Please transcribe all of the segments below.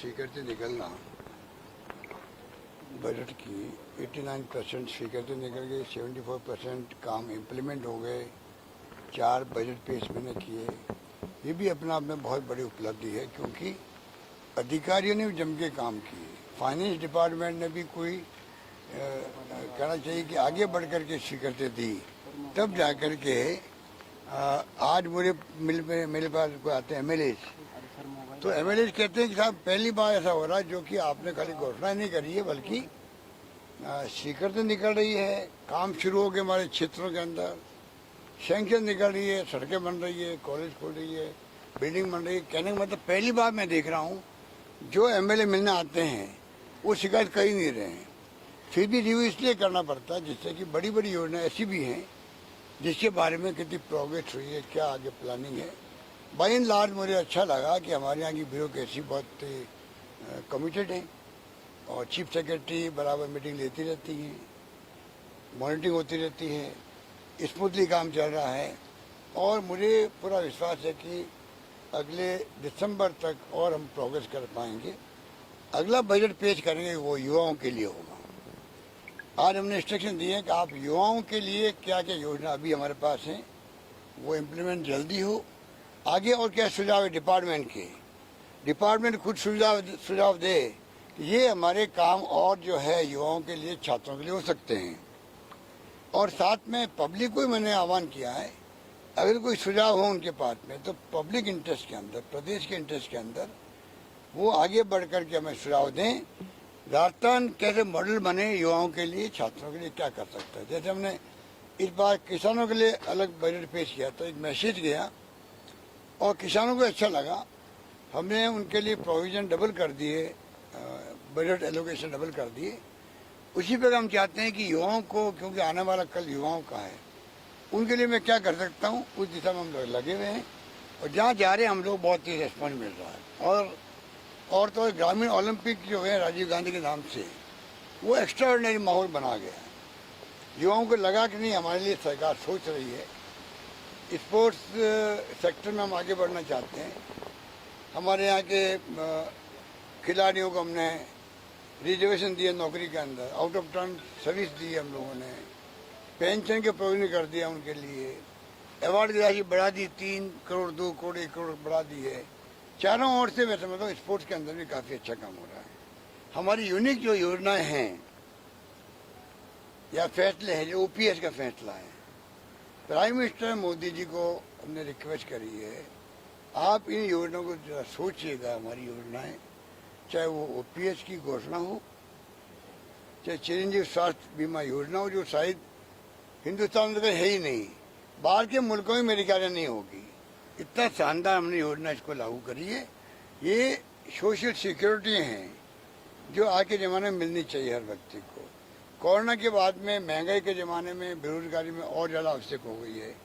स्वीकृति निकलना बजट की 89% स्वीकृति निकल गई, 74% काम इम्प्लीमेंट हो गए, 4 बजट पेश मैंने किए। ये भी अपने आप में बहुत बड़ी उपलब्धि है क्योंकि अधिकारियों ने जम के काम किए। फाइनेंस डिपार्टमेंट ने भी कोई कहना चाहिए कि आगे बढ़ कर के स्वीकृति दी, तब जा कर के आज मेरे पास कोई आते हैं एमएलए, तो एमएलए कहते हैं कि साहब पहली बार ऐसा हो रहा है जो कि आपने खाली घोषणा नहीं करी है बल्कि स्वीकृति निकल रही है, काम शुरू हो गए हमारे क्षेत्रों के अंदर, सैंक्शन निकल रही है, सड़कें बन रही है, कॉलेज खोल रही है, बिल्डिंग बन रही है। कहने का मतलब पहली बार मैं देख रहा हूँ जो एमएलए मिलने आते हैं वो शिकायत कर ही नहीं रहे हैं। फिर भी रिव्यू इसलिए करना पड़ता है जिससे कि बड़ी बड़ी योजनाएं ऐसी भी हैं जिसके बारे में कितनी प्रोग्रेस हुई है, क्या आगे प्लानिंग है। बाई एंड लार्ज मुझे अच्छा लगा कि हमारे यहाँ की ब्यूरोक्रेसी बहुत कमिटेड है और चीफ सेक्रेटरी बराबर मीटिंग लेती रहती हैं, मॉनिटरिंग होती रहती है, स्मूथली काम चल रहा है और मुझे पूरा विश्वास है कि अगले दिसंबर तक और हम प्रोग्रेस कर पाएंगे। अगला बजट पेश करेंगे वो युवाओं के लिए होगा। आज हमने इंस्ट्रक्शन दिए हैं कि आप युवाओं के लिए क्या क्या योजना अभी हमारे पास हैं वो इम्प्लीमेंट जल्दी हो। आगे और क्या सुझाव है डिपार्टमेंट के, डिपार्टमेंट खुद सुझाव दे कि ये हमारे काम और जो है युवाओं के लिए, छात्रों के लिए हो सकते हैं। और साथ में पब्लिक को मैंने आह्वान किया है, अगर कोई सुझाव हो उनके पास में तो पब्लिक इंटरेस्ट के अंदर, प्रदेश के इंटरेस्ट के अंदर वो आगे बढ़ कर के हमें सुझाव दें। राजस्थान कैसे मॉडल बने युवाओं के लिए, छात्रों के लिए क्या कर सकता है। जैसे हमने इस बार किसानों के लिए अलग बजट पेश किया तो एक मैसेज गया और किसानों को अच्छा लगा। हमने उनके लिए प्रोविजन डबल कर दिए, बजट एलोकेशन डबल कर दिए। उसी पर हम चाहते हैं कि युवाओं को, क्योंकि आने वाला कल युवाओं का है, उनके लिए मैं क्या कर सकता हूँ उस दिशा में हम लोग लगे हुए हैं और जहाँ जा रहे हैं हम लोग बहुत ही रेस्पॉन्स मिल रहा है। और तो ग्रामीण ओलंपिक जो है राजीव गांधी के नाम से वो एक्स्ट्राऑर्डिनरी माहौल बना गया है। युवाओं को लगा कि नहीं हमारे लिए सरकार सोच रही है। स्पोर्ट्स सेक्टर में हम आगे बढ़ना चाहते हैं। हमारे यहाँ के खिलाड़ियों को हमने रिजर्वेशन दिए नौकरी के अंदर, आउट ऑफ टर्न सर्विस दी हम लोगों ने, पेंशन के प्रोविजन कर दिया उनके लिए, अवार्ड की राशि बढ़ा दी, 3 करोड़ 2 करोड़ 1 करोड़ बढ़ा दी है। चारों ओर से वैसे मतलब स्पोर्ट्स के अंदर भी काफ़ी अच्छा काम हो रहा है। हमारी यूनिक जो योजनाएं हैं या फैसले हैं, जो ओपीएस का फैसला है, प्राइम मिनिस्टर मोदी जी को हमने रिक्वेस्ट करी है, आप इन योजनाओं को जरा सोचिएगा। हमारी योजनाएं, चाहे वो ओपीएस की घोषणा हो, चाहे चिरंजीव स्वास्थ्य बीमा योजना हो जो शायद हिंदुस्तान में है ही नहीं, बाहर के मुल्कों में मेरे ख्याल नहीं होगी। इतना शानदार हमने योजना इसको लागू करी है। ये सोशल सिक्योरिटी हैं जो आज के ज़माने में मिलनी चाहिए हर व्यक्ति को। कोरोना के बाद में महंगाई के ज़माने में बेरोजगारी में और ज़्यादा आवश्यक हो गई है।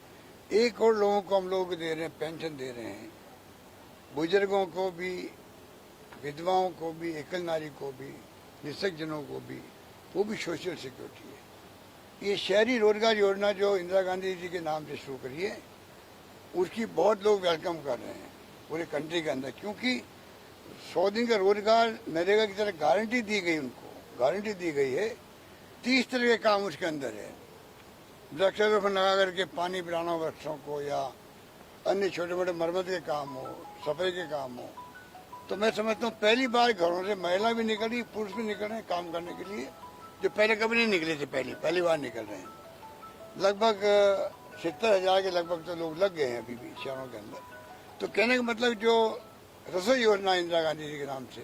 1 करोड़ लोगों को हम लोग दे रहे हैं, पेंशन दे रहे हैं, बुजुर्गों को भी, विधवाओं को भी, एकल नारी को भी, निःशक्तजनों को भी, वो भी सोशल सिक्योरिटी है। ये शहरी रोजगार योजना जो इंदिरा गांधी जी के नाम से शुरू करी है, उसकी बहुत लोग वेलकम कर रहे हैं पूरे कंट्री के अंदर, क्योंकि 100 दिन का रोजगार नरेगा की तरह गारंटी दी गई, उनको गारंटी दी गई है। 30 तरह के काम उसके अंदर है। वृक्षारोपण लगा करके पानी पिलाना वृक्षों को, या अन्य छोटे मोटे मरम्मत के काम हो, सफाई के काम हो। तो मैं समझता हूँ पहली बार घरों से महिला भी निकल रही, पुरुष भी निकल रहे हैं काम करने के लिए, जो पहले कभी नहीं निकले थे, पहली बार निकल रहे हैं। लगभग 70,000 के लगभग तो लोग लग गए हैं अभी भी शहरों के अंदर। तो कहने का मतलब जो रसोई योजना इंदिरा गांधी जी के नाम से,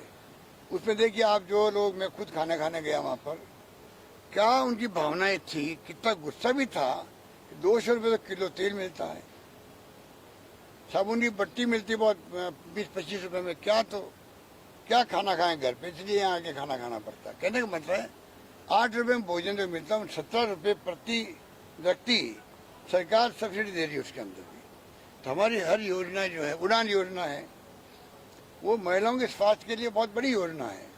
उसमें देखिए आप, जो लोग, मैं खुद खाना खाने गया वहाँ पर, क्या उनकी भावनाएं थी, कितना गुस्सा भी था। 200 रुपये तो किलो तेल मिलता है, साबुन की बट्टी मिलती बहुत 20-25 रुपये में, क्या खाना खाएं घर पे, इसलिए यहाँ आके खाना खाना पड़ता है। कहने का मतलब है 8 रुपये में भोजन जो मिलता है, 17 रुपये प्रति व्यक्ति सरकार सब्सिडी दे रही है उसके अंदर भी। तो हमारी हर योजना जो है, उड़ान योजना है, वो महिलाओं के स्वास्थ्य के लिए बहुत बड़ी योजना है।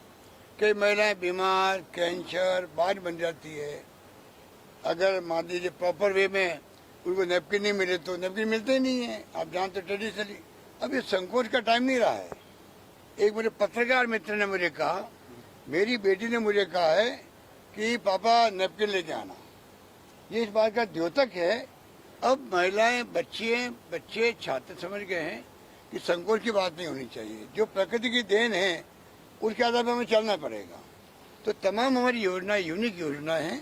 कई महिलाएं बीमार, कैंसर, बाढ़ बन जाती है। अगर मान लीजिए प्रॉपर वे में उनको नेपकिन नहीं मिले तो नेपकिन मिलते ही नहीं है। आप जानते ट्रेडिशनली, अब ये संकोच का टाइम नहीं रहा है। एक मेरे पत्रकार मित्र ने मुझे कहा, मेरी बेटी ने मुझे कहा है कि पापा नैपकिन लेके आना। ये इस बात का द्योतक है। अब महिलाएं, बच्चे छात्र समझ गए हैं कि संकोच की बात नहीं होनी चाहिए। जो प्रकृति की देन है उसके आधार पर हमें चलना पड़ेगा। तो तमाम हमारी योजना यूनिक योजना है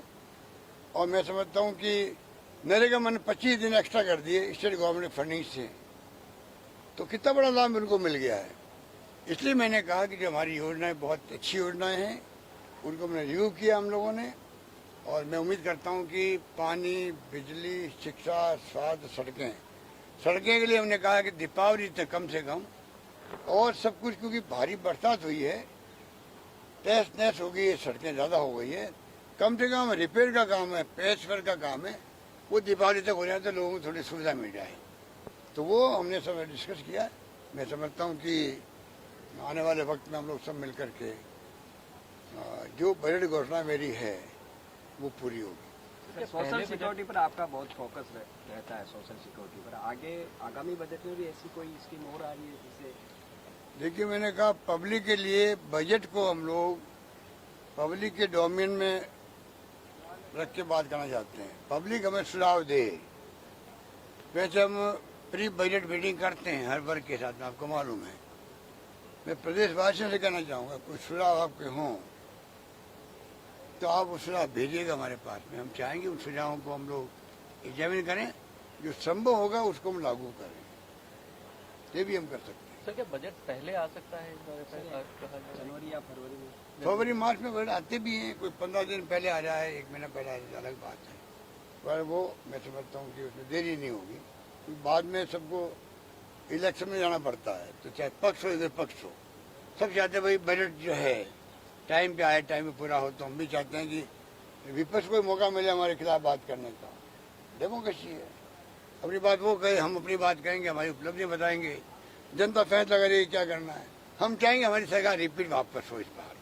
और मैं समझता हूँ कि नरेगा मैंने 25 दिन एक्स्ट्रा कर दिए स्टेट गवर्नमेंट फंडिंग से, तो कितना बड़ा लाभ उनको मिल गया है। इसलिए मैंने कहा कि जो हमारी योजनाएं बहुत अच्छी योजनाएं हैं, उनको हमने रिव्यू किया हम लोगों ने, और मैं उम्मीद करता हूं कि पानी, बिजली, शिक्षा, स्वास्थ्य, सड़कें के लिए हमने कहा कि दीपावली तक कम से कम, और सब कुछ, क्योंकि भारी बरसात हुई है, तहस नहस हो गई है, सड़कें ज़्यादा हो गई है, कम से कम रिपेयर का काम है, पैच वर्क का काम है, वो दीपावली तक हो जाए तो लोगों को थोड़ी सुविधा मिल जाए। तो वो हमने सब डिस्कस किया। मैं समझता हूँ कि आने वाले वक्त में हम लोग सब मिलकर के जो बजट घोषणा मेरी है वो पूरी होगी। सोशल सिक्योरिटी पर आपका बहुत फोकस रहता है, सोशल सिक्योरिटी पर आगे आगामी बजट में भी ऐसी कोई स्कीम और आ रही है जिससे? देखिए, मैंने कहा पब्लिक के लिए बजट को हम लोग पब्लिक के डोमेन में रख के बात करना चाहते हैं। पब्लिक हमें सुझाव दे। वैसे हम प्री बजट मीटिंग करते हैं हर वर्ग के साथ में, आपको मालूम है। मैं प्रदेशवासियों से कहना चाहूँगा, कुछ सुझाव आपके हों तो आप वो सुझाव भेजिएगा हमारे पास में। हम चाहेंगे उन सुझावों को हम लोग एग्जामिन करें, जो संभव होगा उसको हम लागू करें। ये भी हम कर सकते हैं। सर, क्या बजट पहले आ सकता है जनवरी या फरवरी में? फरवरी मार्च में बजट आते भी हैं, कोई 15 दिन पहले आ जाए, 1 महीना पहले आ जाए, अलग बात है। पर वो मैं समझता हूँ कि उसमें देरी नहीं होगी, क्योंकि बाद में सबको इलेक्शन में जाना पड़ता है। तो चाहे पक्ष हो इधर पक्ष हो, सब चाहते हैं भाई बजट जो है टाइम पे आए, टाइम पे पूरा हो। तो हम भी चाहते हैं कि विपक्ष को मौका मिले हमारे खिलाफ बात करने का। डेमोक्रेसी है, अपनी बात वो कहे, हम अपनी बात कहेंगे, हमारी उपलब्धि बताएंगे, जनता फैसला करेगी क्या करना है। हम चाहेंगे हमारी सरकार रिपीट वापस हो। इस बार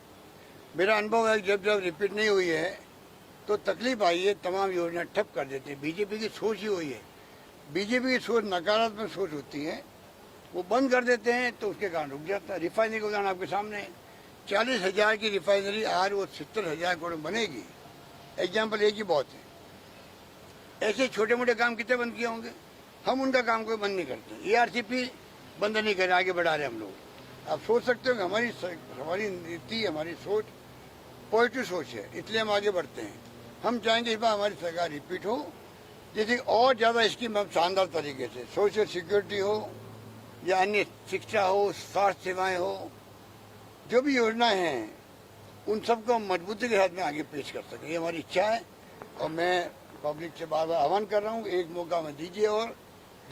मेरा अनुभव है, जब रिपीट नहीं हुई है तो तकलीफ आई है, तमाम योजना ठप कर देते हैं। बीजेपी की सोच ही हुई है। बीजेपी की सोच नकारात्मक सोच होती है, वो बंद कर देते हैं तो उसके कारण रुक जाता है। रिफाइनरी का उदाहरण आपके सामने है, 40,000 की रिफाइनरी आज वो 70,000 करोड़ बनेगी। एग्जाम्पल एक ही बहुत है। ऐसे छोटे मोटे काम कितने बंद किए होंगे, हम उनका काम कोई बंद नहीं करते। ARCP बंद नहीं करे, आगे बढ़ा रहे हम लोग। आप सोच सकते हो कि हमारी नीति, हमारी सोच पॉजिटिव सोच है, इसलिए हम आगे बढ़ते हैं। हम चाहेंगे इस बार हमारी सरकार रिपीट हो, जैसे और ज़्यादा स्कीम हम शानदार तरीके से, सोशल सिक्योरिटी हो या अन्य शिक्षा हो, स्वास्थ्य सेवाएं हो, जो भी योजनाएं हैं उन सबको हम मजबूती के साथ में आगे पेश कर सकें, ये हमारी इच्छा है। और मैं पब्लिक से बार बार आह्वान कर रहा हूँ, एक मौका में दीजिए, और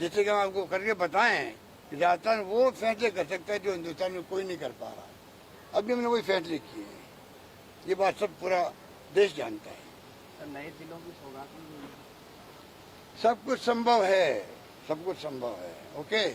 जैसे कि हम आपको करके बताएं कि राजस्थान वो फैसले कर सकता है जो हिंदुस्तान में कोई नहीं कर पा रहा है। अभी हमने वही फैसले किए हैं, ये बात सब पूरा देश जानता है। नए जिलों की सौगात सब कुछ संभव है, सब कुछ संभव है। ओके।